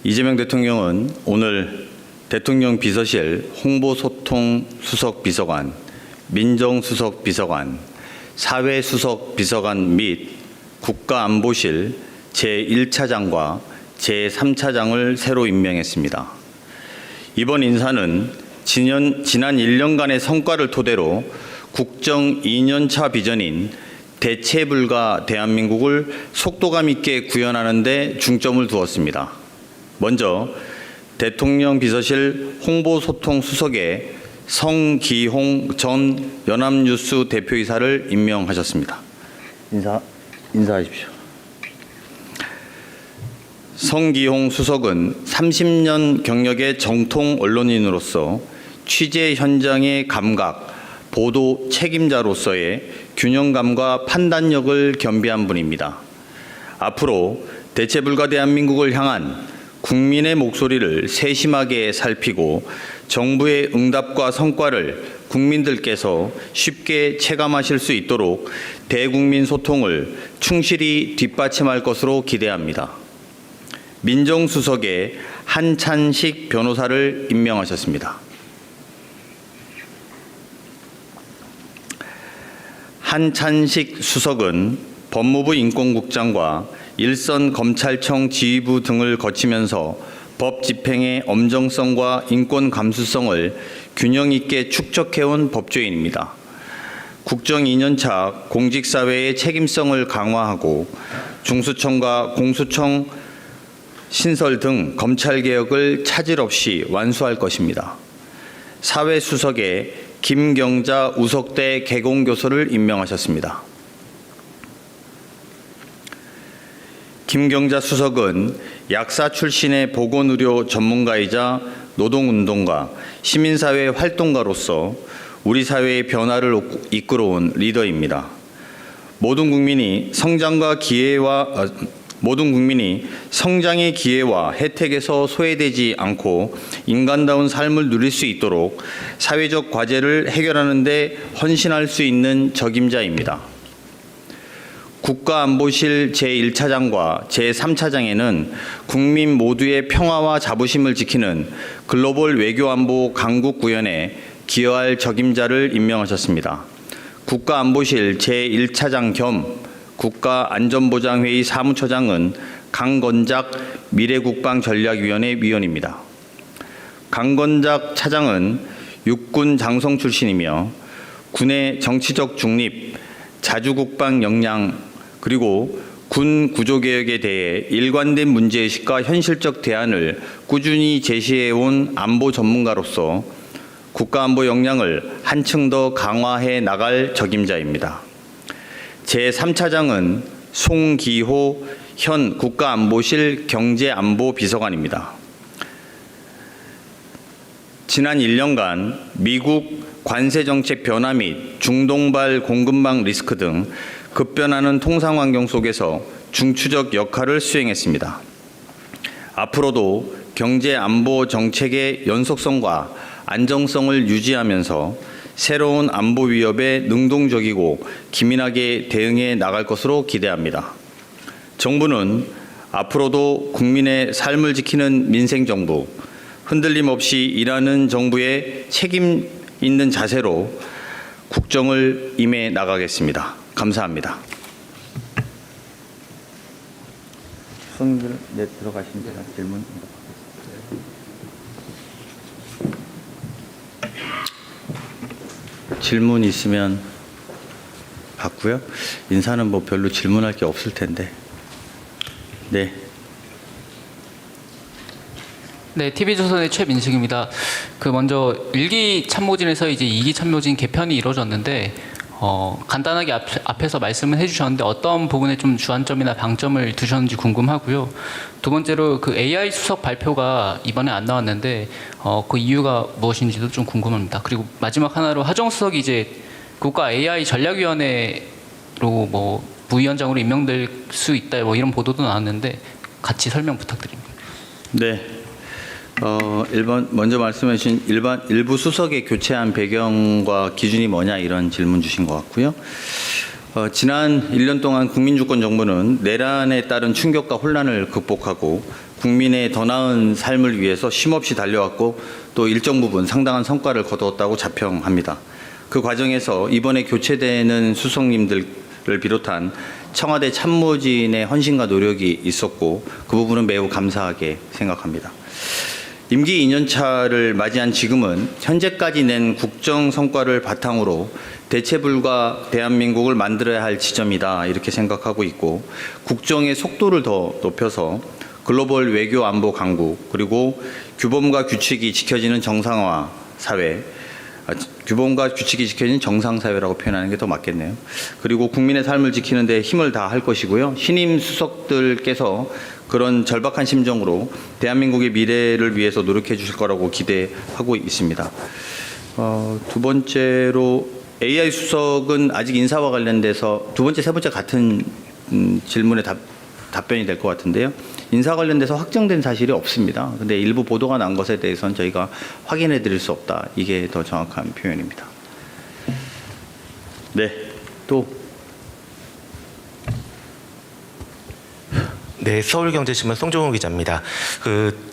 이재명 대통령은 오늘 대통령 비서실 홍보소통 수석 비서관, 민정수석 비서관, 사회수석 비서관 및 국가안보실 제1차장과 제3차장을 새로 임명했습니다. 이번 인사는 지난 1년간의 성과를 토대로 국정 2년차 비전인 대체불가 대한민국을 속도감 있게 구현하는 데 중점을 두었습니다. 먼저 대통령 비서실 홍보소통 수석에 성기홍 전 연합뉴스 대표이사를 임명하셨습니다. 인사하십시오. 성기홍 수석은 30년 경력의 정통 언론인으로서 취재 현장의 감각, 보도 책임자로서의 균형감과 판단력을 겸비한 분입니다. 앞으로 대체불가 대한민국을 향한 국민의 목소리를 세심하게 살피고 정부의 응답과 성과를 국민들께서 쉽게 체감하실 수 있도록 대국민 소통을 충실히 뒷받침할 것으로 기대합니다. 민정수석에 한찬식 변호사를 임명하셨습니다. 한찬식 수석은 법무부 인권국장과 일선 검찰청 지휘부 등을 거치면서 법 집행의 엄정성과 인권 감수성을 균형 있게 축적해온 법조인입니다. 국정 2년차 공직사회의 책임성을 강화하고 중수청과 공수청 신설 등 검찰개혁을 차질 없이 완수할 것입니다. 사회수석에 김경자 우석대 개공교수를 임명하셨습니다. 김경자 수석은 약사 출신의 보건의료 전문가이자 노동운동가, 시민사회 활동가로서 우리 사회의 변화를 이끌어온 리더입니다. 모든 국민이 성장의 기회와 혜택에서 소외되지 않고 인간다운 삶을 누릴 수 있도록 사회적 과제를 해결하는 데 헌신할 수 있는 적임자입니다. 국가안보실 제1차장과 제3차장에는 국민 모두의 평화와 자부심을 지키는 글로벌 외교안보 강국구현에 기여할 적임자를 임명하셨습니다. 국가안보실 제1차장 겸 국가안전보장회의 사무처장은 강건작 미래국방전략위원회 위원입니다. 강건작 차장은 육군 장성 출신이며 군의 정치적 중립, 자주국방 역량, 그리고 군 구조개혁에 대해 일관된 문제의식과 현실적 대안을 꾸준히 제시해온 안보 전문가로서 국가안보 역량을 한층 더 강화해 나갈 적임자입니다. 제3차장은 송기호 현 국가안보실 경제안보비서관입니다. 지난 1년간 미국 관세정책 변화 및 중동발 공급망 리스크 등 급변하는 통상환경 속에서 중추적 역할을 수행했습니다. 앞으로도 경제안보 정책의 연속성과 안정성을 유지하면서 새로운 안보 위협에 능동적이고 기민하게 대응해 나갈 것으로 기대합니다. 정부는 앞으로도 국민의 삶을 지키는 민생정부, 흔들림 없이 일하는 정부의 책임 있는 자세로 국정을 임해 나가겠습니다. 감사합니다. 수석님들 들어가신 대로 질문. 질문 있으면 받고요. 인사는 뭐 별로 질문할 게 없을 텐데. 네. 네, TV조선의 최민식입니다. 먼저 1기 참모진에서 이제 2기 참모진 개편이 이루어졌는데 간단하게 앞에서 말씀을 해주셨는데 어떤 부분에 좀 주안점이나 방점을 두셨는지 궁금하고요. 두 번째로 AI 수석 발표가 이번에 안 나왔는데 그 이유가 무엇인지도 좀 궁금합니다. 그리고 마지막 하나로 하정 수석이 이제 국가 AI 전략위원회로 부위원장으로 임명될 수 있다 이런 보도도 나왔는데 같이 설명 부탁드립니다. 네. 먼저 말씀해 주신 일부 수석의 교체한 배경과 기준이 뭐냐 이런 질문 주신 것 같고요. 지난 1년 동안 국민주권 정부는 내란에 따른 충격과 혼란을 극복하고 국민의 더 나은 삶을 위해서 쉼없이 달려왔고 또 일정 부분 상당한 성과를 거두었다고 자평합니다. 그 과정에서 이번에 교체되는 수석님들을 비롯한 청와대 참모진의 헌신과 노력이 있었고 그 부분은 매우 감사하게 생각합니다. 임기 2년차를 맞이한 지금은 현재까지 낸 국정 성과를 바탕으로 대체불가 대한민국을 만들어야 할 지점이다 이렇게 생각하고 있고 국정의 속도를 더 높여서 글로벌 외교 안보 강국 그리고 규범과 규칙이 지켜지는 정상화 사회 규범과 규칙이 지켜지는 정상사회라고 표현하는 게 더 맞겠네요. 그리고 국민의 삶을 지키는 데 힘을 다할 것이고요. 신임 수석들께서 그런 절박한 심정으로 대한민국의 미래를 위해서 노력해 주실 거라고 기대하고 있습니다. 두 번째로 AI 수석은 아직 인사와 관련돼서 두 번째, 세 번째 같은 질문에 답변이 될 것 같은데요. 인사 관련돼서 확정된 사실이 없습니다. 근데 일부 보도가 난 것에 대해서는 저희가 확인해 드릴 수 없다. 이게 더 정확한 표현입니다. 네, 또. 네, 서울경제신문 송종호 기자입니다.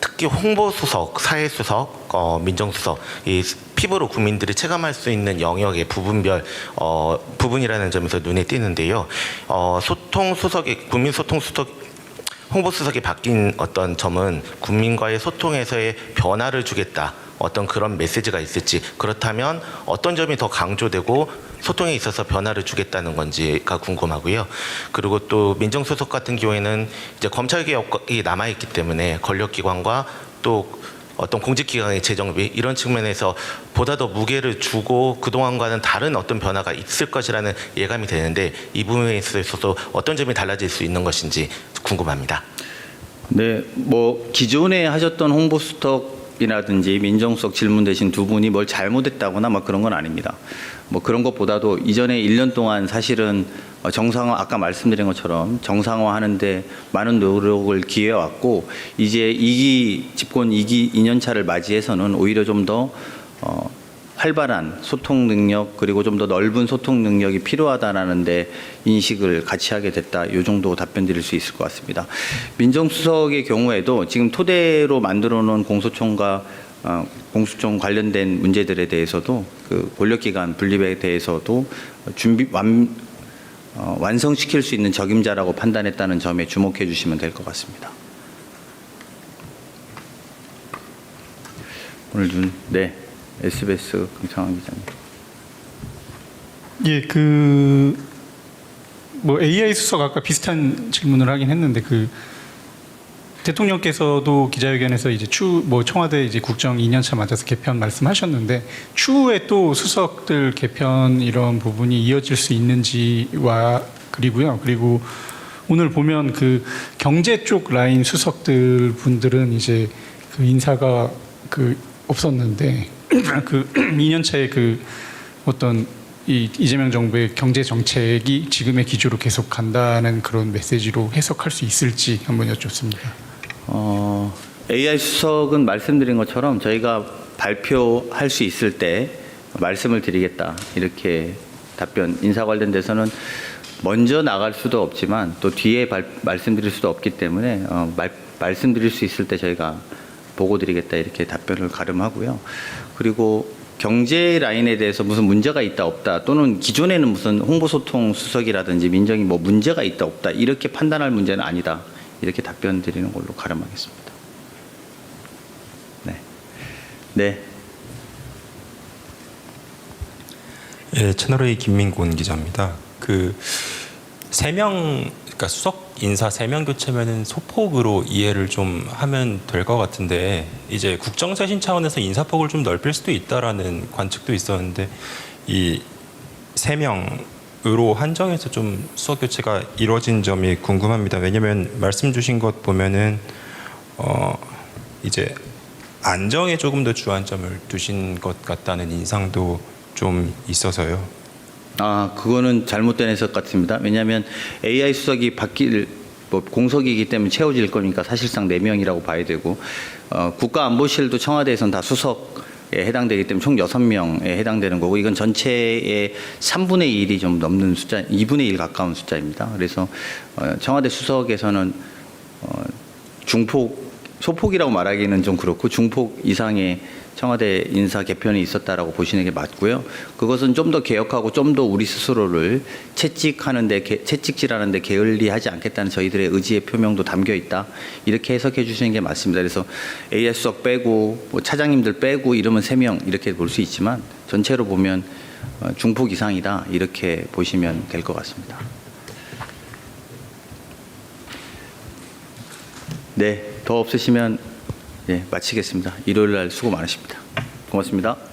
특히 홍보수석, 사회수석, 민정수석, 이 피부로 국민들이 체감할 수 있는 영역의 부분별 부분이라는 점에서 눈에 띄는데요. 소통수석이 국민소통수석 홍보수석이 바뀐 어떤 점은 국민과의 소통에서의 변화를 주겠다. 어떤 그런 메시지가 있을지 그렇다면 어떤 점이 더 강조되고 소통에 있어서 변화를 주겠다는 건지가 궁금하고요. 그리고 또 민정수석 같은 경우에는 이제 검찰개혁이 남아있기 때문에 권력기관과 또 어떤 공직기관의 재정비 이런 측면에서 보다 더 무게를 주고 그동안과는 다른 어떤 변화가 있을 것이라는 예감이 되는데 이 부분에 있어서도 어떤 점이 달라질 수 있는 것인지 궁금합니다. 네, 뭐 기존에 하셨던 홍보수석이라든지 민정수석 질문 대신 두 분이 뭘 잘못했다거나 막 그런 건 아닙니다. 뭐 그런 것보다도 이전에 1년 동안 사실은 정상화 아까 말씀드린 것처럼 정상화하는데 많은 노력을 기해왔고 이제 2기 집권 2년차를 맞이해서는 오히려 좀 더 활발한 소통 능력 그리고 좀 더 넓은 소통 능력이 필요하다라는 데 인식을 같이 하게 됐다. 이 정도 답변 드릴 수 있을 것 같습니다. 민정수석의 경우에도 지금 토대로 만들어 놓은 공소청과 공수처 관련된 문제들에 대해서도 그 권력기관 분립에 대해서도 완성시킬 수 있는 적임자라고 판단했다는 점에 주목해 주시면 될 것 같습니다. 오늘 네, SBS 김상환 기자님. 예, 뭐 AI 수석 아까 비슷한 질문을 하긴 했는데 대통령께서도 기자회견에서 이제 청와대 이제 국정 2년차 맞아서 개편 말씀하셨는데 추후에 또 수석들 개편 이런 부분이 이어질 수 있는지와 그리고 오늘 보면 경제 쪽 라인 수석들 분들은 이제 인사가 없었는데 2년차에 어떤 이재명 정부의 경제 정책이 지금의 기조로 계속 간다는 그런 메시지로 해석할 수 있을지 한번 여쭙습니다. AI 수석은 말씀드린 것처럼 저희가 발표할 수 있을 때 말씀을 드리겠다 이렇게 답변 인사 관련돼서는 먼저 나갈 수도 없지만 또 뒤에 말씀드릴 수도 없기 때문에 말씀드릴 수 있을 때 저희가 보고 드리겠다 이렇게 답변을 가름하고요. 그리고 경제 라인에 대해서 무슨 문제가 있다 없다 또는 기존에는 무슨 홍보소통 수석이라든지 민정이 뭐 문제가 있다 없다 이렇게 판단할 문제는 아니다. 이렇게 답변 드리는 걸로 가름하겠습니다. 네. 네. 예, 채널A 김민곤 기자입니다. 그러니까 수석 인사 3명 교체면은 소폭으로 이해를 좀 하면 될 것 같은데 이제 국정쇄신 차원에서 인사폭을 좀 넓힐 수도 있다라는 관측도 있었는데 이 3명으로 한정해서 좀 수석 교체가 이루어진 점이 궁금합니다. 왜냐하면 말씀 주신 것 보면은 이제 안정에 조금 더 주안점을 두신 것 같다는 인상도 좀 있어서요. 그거는 잘못된 해석 같습니다. 왜냐하면 AI 수석이 바뀔 공석이기 때문에 채워질 거니까 사실상 4명이라고 봐야 되고 국가안보실도 청와대에서는 다 수석에 해당되기 때문에 총 6명에 해당되는 거고 이건 전체의 3분의 1이 좀 넘는 숫자, 2분의 1 가까운 숫자입니다. 그래서 청와대 수석에서는 중폭 소폭이라고 말하기는 좀 그렇고 중폭 이상의 청와대 인사 개편이 있었다라고 보시는 게 맞고요. 그것은 좀 더 개혁하고 좀 더 우리 스스로를 채찍질하는데 게을리하지 않겠다는 저희들의 의지의 표명도 담겨 있다. 이렇게 해석해 주시는 게 맞습니다. 그래서 AS 수석 빼고 뭐 차장님들 빼고 이러면 3명 이렇게 볼 수 있지만 전체로 보면 중폭 이상이다 이렇게 보시면 될 것 같습니다. 네, 더 없으시면 마치겠습니다. 일요일 날 수고 많으십니다. 고맙습니다.